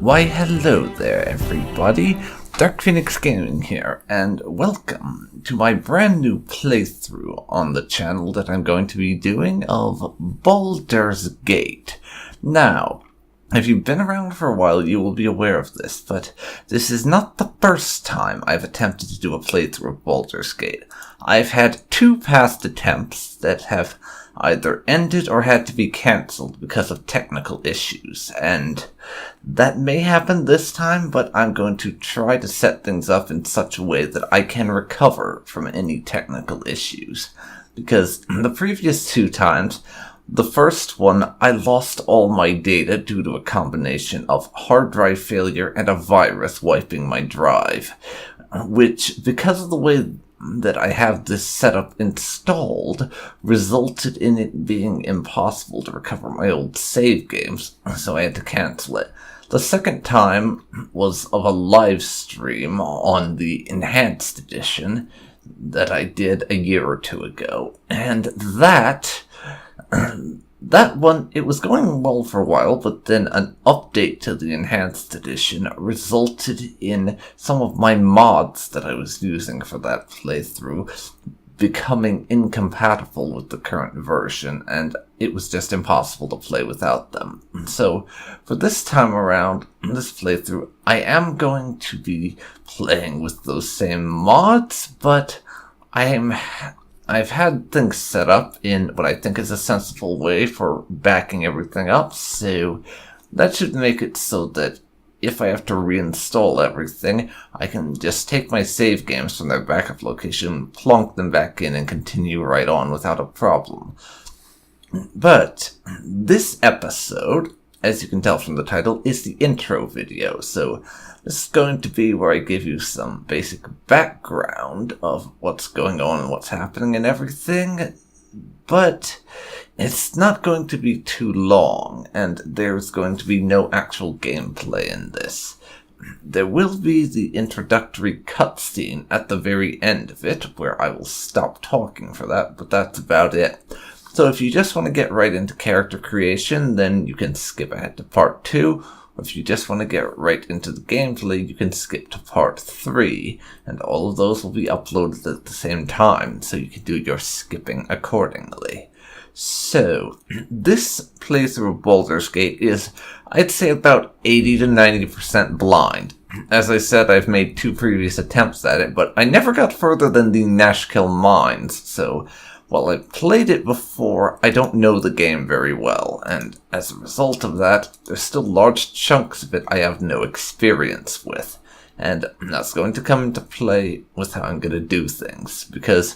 Why hello there everybody, DarkPhoenix Gaming here, and welcome to my brand new playthrough on the channel that I'm going to be doing of Baldur's Gate. Now, if you've been around for a while you will be aware of this, but this is not the first time I've attempted to do a playthrough of Baldur's Gate. I've had two past attempts that have either ended or had to be cancelled because of technical issues, and that may happen this time, but I'm going to try to set things up in such a way that I can recover from any technical issues. Because the previous two times, the first one, I lost all my data due to a combination of hard drive failure and a virus wiping my drive, which, because of the way that I have this setup installed, resulted in it being impossible to recover my old save games, so I had to cancel it. The second time was of a live stream on the Enhanced Edition that I did a year or two ago, and that one, it was going well for a while, but then an update to the Enhanced Edition resulted in some of my mods that I was using for that playthrough becoming incompatible with the current version, and it was just impossible to play without them. So, for this time around, this playthrough, I am going to be playing with those same mods, but I've had things set up in what I think is a sensible way for backing everything up, so that should make it so that if I have to reinstall everything, I can just take my save games from their backup location, plonk them back in, and continue right on without a problem. But this episode, as you can tell from the title, is the intro video, so this is going to be where I give you some basic background of what's going on and what's happening and everything, but it's not going to be too long, and there's going to be no actual gameplay in this. There will be the introductory cutscene at the very end of it, where I will stop talking for that, but that's about it. So if you just want to get right into character creation, then you can skip ahead to part 2. Or if you just want to get right into the gameplay, you can skip to part 3. And all of those will be uploaded at the same time, so you can do your skipping accordingly. So, this playthrough of Baldur's Gate is, I'd say, about 80 to 90% blind. As I said, I've made 2 previous attempts at it, but I never got further than the Nashkel mines, so while I've played it before, I don't know the game very well, and as a result of that, there's still large chunks of it I have no experience with. And that's going to come into play with how I'm going to do things, because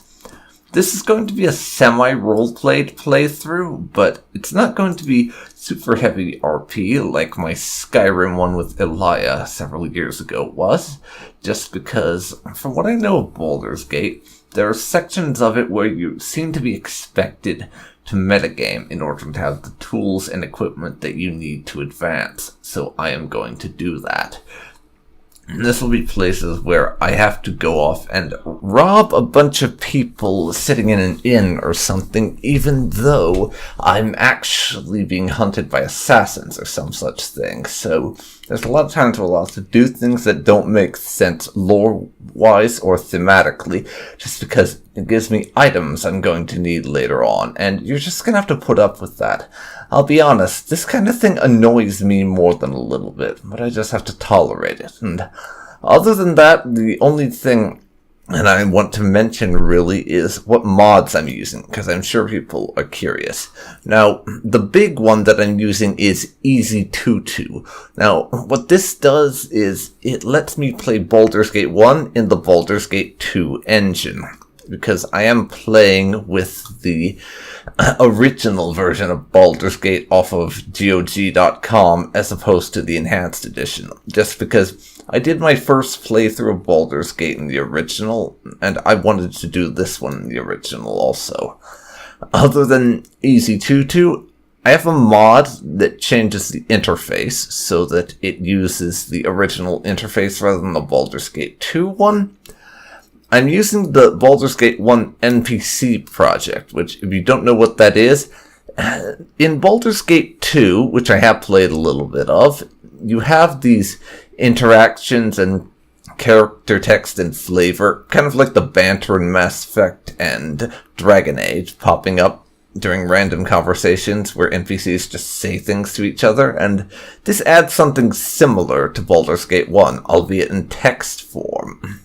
this is going to be a semi-role-played playthrough, but it's not going to be super heavy RP like my Skyrim one with Elia several years ago was, just because, from what I know of Baldur's Gate, there are sections of it where you seem to be expected to metagame in order to have the tools and equipment that you need to advance, so I am going to do that. And this will be places where I have to go off and rob a bunch of people sitting in an inn or something, even though I'm actually being hunted by assassins or some such thing. So there's a lot of times where I'll have to do things that don't make sense lore-wise or thematically, just because it gives me items I'm going to need later on, and you're just going to have to put up with that. I'll be honest, this kind of thing annoys me more than a little bit, but I just have to tolerate it. And other than that, the only thing that I want to mention really is what mods I'm using, because I'm sure people are curious. Now, the big one that I'm using is Easy22. Now, what this does is it lets me play Baldur's Gate 1 in the Baldur's Gate 2 engine, because I am playing with the original version of Baldur's Gate off of GOG.com as opposed to the Enhanced Edition, just because I did my first playthrough of Baldur's Gate in the original, and I wanted to do this one in the original also. Other than Easy22, I have a mod that changes the interface so that it uses the original interface rather than the Baldur's Gate 2 one. I'm using the Baldur's Gate 1 NPC project, which, if you don't know what that is, in Baldur's Gate 2, which I have played a little bit of, you have these interactions and character text and flavor, kind of like the banter in Mass Effect and Dragon Age, popping up during random conversations where NPCs just say things to each other, and this adds something similar to Baldur's Gate 1, albeit in text form.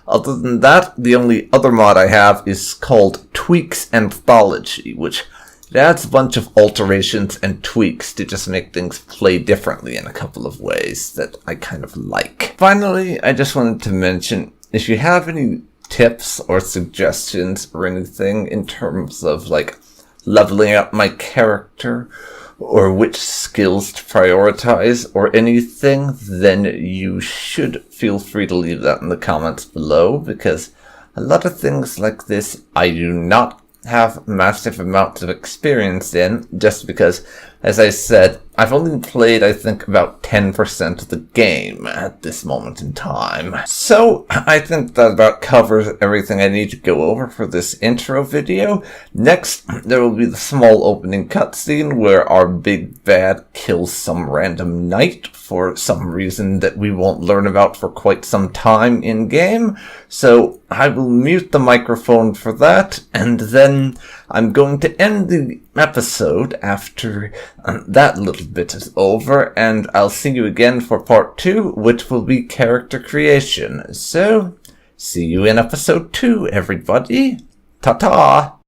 Other than that, the only other mod I have is called Tweaks Anthology, which it adds a bunch of alterations and tweaks to just make things play differently in a couple of ways that I kind of like. Finally, I just wanted to mention, if you have any tips or suggestions or anything in terms of like leveling up my character or which skills to prioritize or anything, then you should feel free to leave that in the comments below, because a lot of things like this I do not have massive amounts of experience in, just because, as I said, I've only played, I think, about 10% of the game at this moment in time. So, I think that about covers everything I need to go over for this intro video. Next, there will be the small opening cutscene where our big bad kills some random knight for some reason that we won't learn about for quite some time in-game. So, I will mute the microphone for that, and then I'm going to end the episode after that little bit is over, and I'll see you again for part 2, which will be character creation. So, see you in episode 2, everybody. Ta-ta!